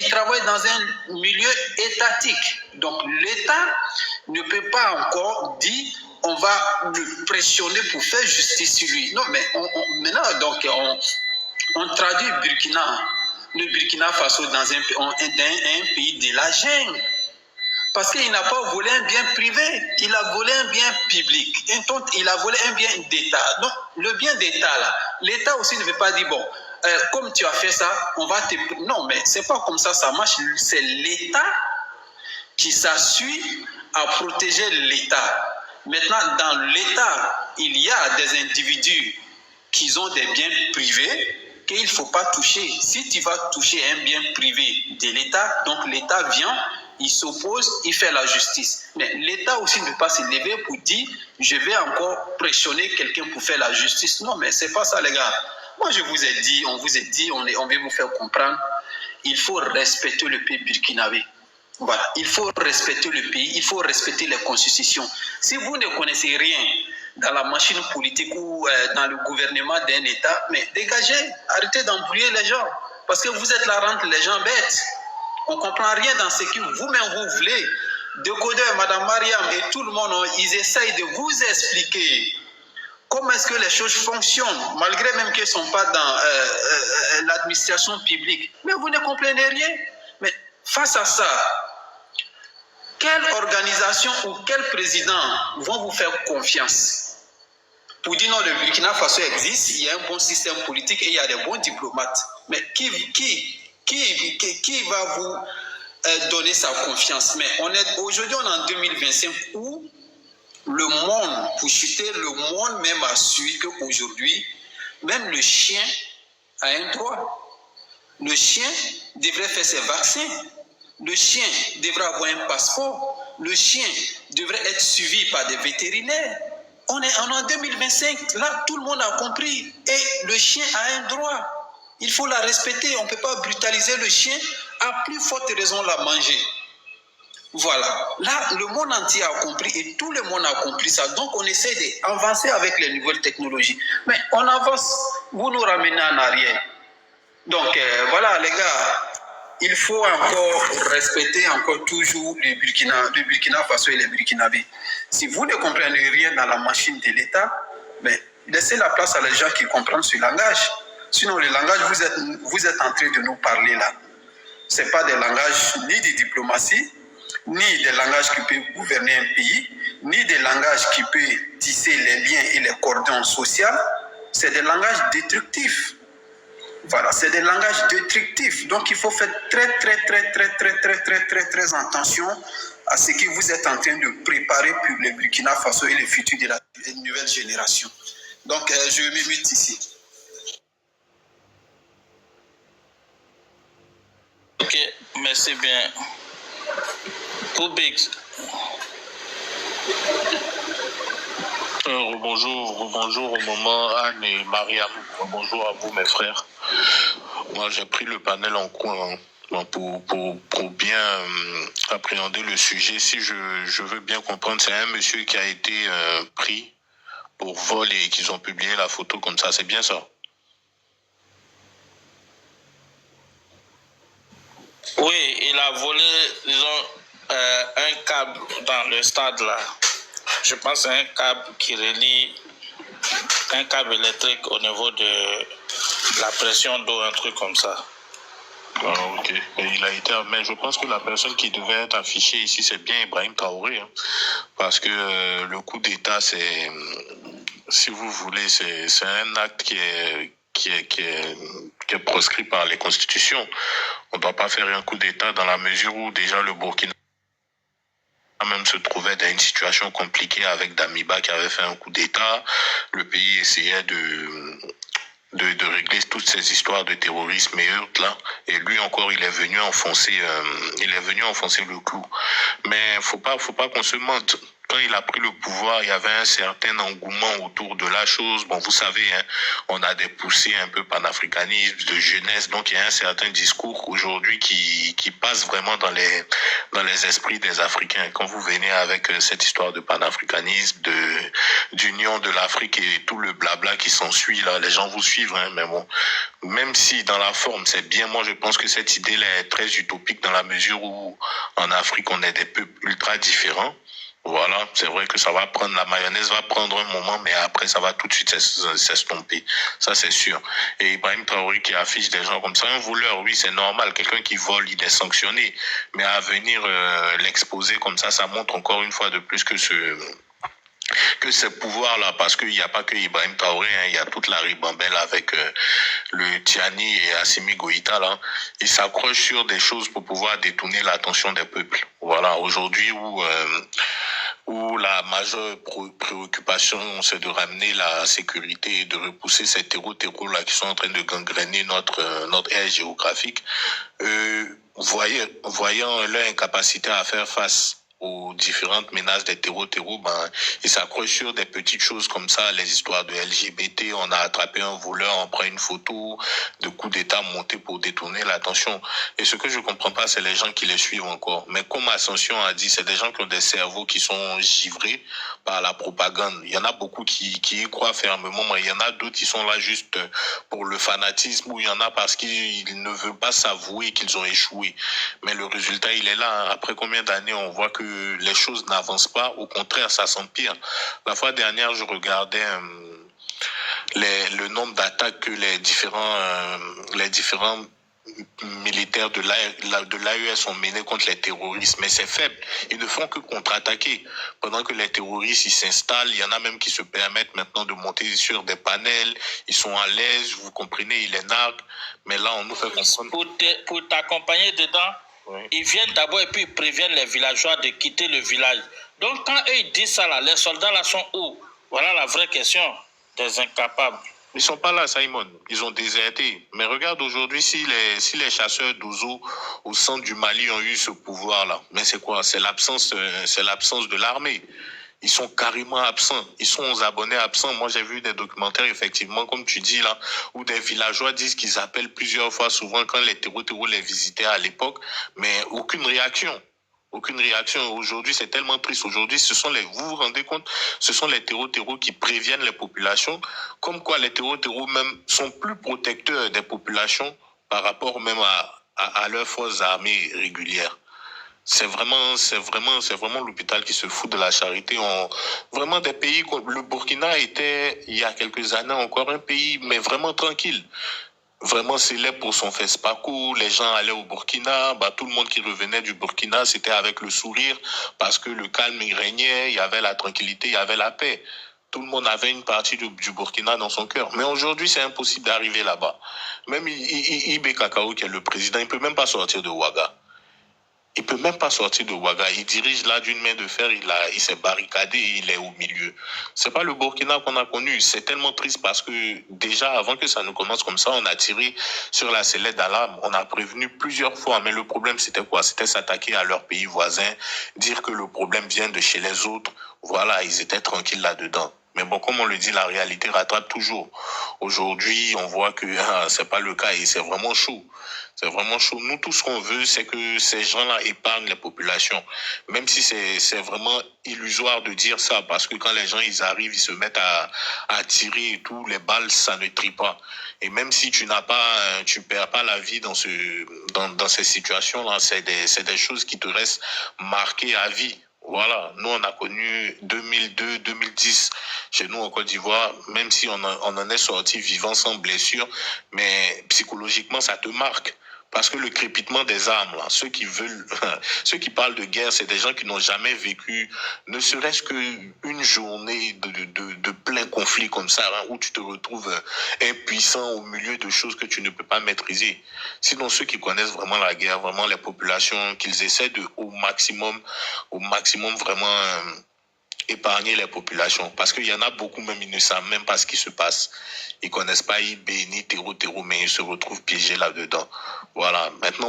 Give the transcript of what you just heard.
Il travaille dans un milieu étatique. Donc l'État ne peut pas encore dire on va le pressionner pour faire justice sur lui. Non, mais maintenant, donc, on traduit le Burkina Faso dans un pays de la jungle. Parce qu'il n'a pas volé un bien privé, il a volé un bien public. Donc, il a volé un bien d'État. Donc, le bien d'État, là, l'État aussi ne veut pas dire, bon, comme tu as fait ça, on va te... Non, mais c'est pas comme ça marche. C'est l'État qui s'assure à protéger l'État. Maintenant, dans l'État, il y a des individus qui ont des biens privés qu'il ne faut pas toucher. Si tu vas toucher un bien privé de l'État, donc l'État vient, il s'oppose, il fait la justice. Mais l'État aussi ne peut pas se lever pour dire je vais encore pressionner quelqu'un pour faire la justice. Non, mais c'est pas ça, les gars. Moi, je vous ai dit, on vous a dit, on veut vous faire comprendre, il faut respecter le pays burkinabé. Voilà, il faut respecter le pays, il faut respecter les constitutions. Si vous ne connaissez rien dans la machine politique ou dans le gouvernement d'un État, mais dégagez, arrêtez d'embrouiller les gens. Parce que vous êtes là, rendre les gens bêtes. On ne comprend rien dans ce que vous-même vous voulez. Décodeur, Madame Mariam et tout le monde, ils essayent de vous expliquer comment est-ce que les choses fonctionnent, malgré même qu'ils ne sont pas dans l'administration publique. Mais vous ne comprenez rien. Mais face à ça, quelle organisation ou quel président vont vous faire confiance pour dire non, le Burkina Faso existe, il y a un bon système politique et il y a des bons diplomates. Mais qui va vous donner sa confiance? Mais aujourd'hui, on est en 2025 où le monde, pour chuter, le monde même a su qu'aujourd'hui, même le chien a un droit. Le chien devrait faire ses vaccins. Le chien devrait avoir un passeport. Le chien devrait être suivi par des vétérinaires. On est en 2025, là, tout le monde a compris. Et le chien a un droit. Il faut la respecter. On ne peut pas brutaliser le chien. À plus forte raison, la manger. Voilà. Là, le monde entier a compris et tout le monde a compris ça. Donc, on essaie d'avancer avec les nouvelles technologies. Mais on avance. Vous nous ramenez en arrière. Donc, voilà, les gars. Il faut encore respecter encore toujours le Burkina Faso et les Burkinabés. Si vous ne comprenez rien dans la machine de l'État, mais laissez la place à les gens qui comprennent ce langage. Sinon, le langage, vous êtes en train de nous parler là. Ce n'est pas des langages ni de diplomatie, ni des langages qui peuvent gouverner un pays, ni des langages qui peuvent tisser les liens et les cordons sociaux. C'est des langages destructifs. Voilà, c'est des langages destructifs. Donc, il faut faire très attention à ce que vous êtes en train de préparer pour le Burkina Faso et le futur de la nouvelle génération. Donc, je me mute ici. Ok, merci bien. Pour Bix. Bonjour au moment Anne et Mariam. Bonjour à vous mes frères. Moi j'ai pris le panel en coin pour bien appréhender le sujet. Si je veux bien comprendre, c'est un monsieur qui a été pris pour vol et qu'ils ont publié la photo comme ça, c'est bien ça? Oui, il a volé, disons, un câble dans le stade là. Je pense que c'est un câble qui relie un câble électrique au niveau de la pression d'eau, un truc comme ça. Ah, ok. Et il a été, mais je pense que la personne qui devait être affichée ici, c'est bien Ibrahim Traoré, hein, parce que le coup d'État, c'est, si vous voulez, c'est un acte qui est proscrit par les constitutions. On ne doit pas faire un coup d'État dans la mesure où déjà le Burkina même se trouvait dans une situation compliquée avec Damiba qui avait fait un coup d'État. Le pays essayait de régler toutes ces histoires de terrorisme et autres là. Et lui encore, il est venu enfoncer le clou. Mais faut pas qu'on se mente. quand il a pris le pouvoir, il y avait un certain engouement autour de la chose. Bon, vous savez, hein, on a des poussées un peu panafricanisme, de jeunesse, donc il y a un certain discours aujourd'hui qui passe vraiment dans les esprits des Africains. Quand vous venez avec cette histoire de panafricanisme, d'union de l'Afrique et tout le blabla qui s'ensuit, là, les gens vous suivent, hein, mais bon, même si dans la forme c'est bien, moi je pense que cette idée-là est très utopique dans la mesure où en Afrique on est des peuples ultra différents. Voilà, c'est vrai que la mayonnaise va prendre un moment, mais après ça va tout de suite s'estomper. Ça c'est sûr. Et Ibrahim Traoré qui affiche des gens comme ça, un voleur, oui c'est normal, quelqu'un qui vole, il est sanctionné. Mais à venir l'exposer comme ça montre encore une fois de plus que ce pouvoir-là, parce qu'il n'y a pas que Ibrahim Traoré, hein, il y a toute la ribambelle avec le Tiani et Assimi Goïta, là. Ils s'accrochent sur des choses pour pouvoir détourner l'attention des peuples. Voilà, aujourd'hui où la majeure préoccupation, c'est de ramener la sécurité et de repousser ces terreaux-là qui sont en train de gangréner notre aire géographique, voyant leur incapacité à faire face aux différentes menaces des terreaux, ben, ils s'accrochent sur des petites choses comme ça, les histoires de LGBT, on a attrapé un voleur, on prend une photo de coup d'État monté pour détourner l'attention. Et ce que je comprends pas, c'est les gens qui les suivent encore. Mais comme Ascension a dit, c'est des gens qui ont des cerveaux qui sont givrés par la propagande. Il y en a beaucoup qui y croient fermement, mais il y en a d'autres qui sont là juste pour le fanatisme, ou il y en a parce qu'ils ne veulent pas s'avouer qu'ils ont échoué. Mais le résultat, il est là. Après combien d'années, on voit que les choses n'avancent pas, au contraire, ça s'empire. La fois dernière, je regardais le nombre d'attaques que les différents militaires de l'AES ont mené contre les terroristes, mais c'est faible. Ils ne font que contre-attaquer. Pendant que les terroristes, ils s'installent, il y en a même qui se permettent maintenant de monter sur des panels, ils sont à l'aise, vous comprenez, ils les narguent, mais là, on nous fait comprendre... Pour t'accompagner dedans, oui. Ils viennent d'abord et puis ils préviennent les villageois de quitter le village. Donc quand eux ils disent ça là, les soldats là sont où? Voilà la vraie question des incapables. Ils sont pas là, Simon. Ils ont déserté. Mais regarde aujourd'hui si les chasseurs d'Ouzo au centre du Mali ont eu ce pouvoir-là. Mais c'est quoi? C'est l'absence de l'armée. Ils sont carrément absents. Ils sont aux abonnés absents. Moi, j'ai vu des documentaires, effectivement, comme tu dis là, où des villageois disent qu'ils appellent plusieurs fois, souvent quand les terreaux les visitaient à l'époque, mais aucune réaction. Aucune réaction. Aujourd'hui, c'est tellement triste. Aujourd'hui, vous vous rendez compte, ce sont les terreaux qui préviennent les populations, comme quoi les terreaux même sont plus protecteurs des populations par rapport même à leurs forces armées régulières. C'est vraiment l'hôpital qui se fout de la charité. Vraiment des pays comme le Burkina était, il y a quelques années encore, un pays, mais vraiment tranquille. Vraiment célèbre pour son FESPACO, les gens allaient au Burkina, tout le monde qui revenait du Burkina, c'était avec le sourire, parce que le calme il régnait, il y avait la tranquillité, il y avait la paix. Tout le monde avait une partie du Burkina dans son cœur. Mais aujourd'hui, c'est impossible d'arriver là-bas. Même Ibé Kakao, qui est le président, il ne peut même pas sortir de Ouaga. Il peut même pas sortir de Ouaga. Il dirige là d'une main de fer, il s'est barricadé, il est au milieu. C'est pas le Burkina qu'on a connu. C'est tellement triste parce que déjà, avant que ça ne commence comme ça, on a tiré sur la sonnette d'alarme. On a prévenu plusieurs fois. Mais le problème, c'était quoi? C'était s'attaquer à leurs pays voisins, dire que le problème vient de chez les autres. Voilà, ils étaient tranquilles là-dedans. Mais bon, comme on le dit, la réalité rattrape toujours. Aujourd'hui, on voit que c'est pas le cas et c'est vraiment chaud. C'est vraiment chaud. Nous, tout ce qu'on veut, c'est que ces gens-là épargnent les populations. Même si c'est vraiment illusoire de dire ça, parce que quand les gens, ils arrivent, ils se mettent à tirer et tout, les balles, ça ne trie pas. Et même si tu perds pas la vie dans ces situations-là, c'est des choses qui te restent marquées à vie. Voilà, nous on a connu 2002, 2010 chez nous en Côte d'Ivoire, même si on en est sorti vivant sans blessure, mais psychologiquement ça te marque. Parce que le crépitement des armes, là, ceux qui parlent de guerre, c'est des gens qui n'ont jamais vécu, ne serait-ce qu'une journée de plein conflit comme ça, hein, où tu te retrouves impuissant au milieu de choses que tu ne peux pas maîtriser. Sinon, ceux qui connaissent vraiment la guerre, vraiment les populations, qu'ils essaient au maximum vraiment épargner les populations. Parce qu'il y en a beaucoup, même ils ne savent même pas ce qui se passe. Ils connaissent pas IB ni terreau, mais ils se retrouvent piégés là-dedans. Voilà. Maintenant,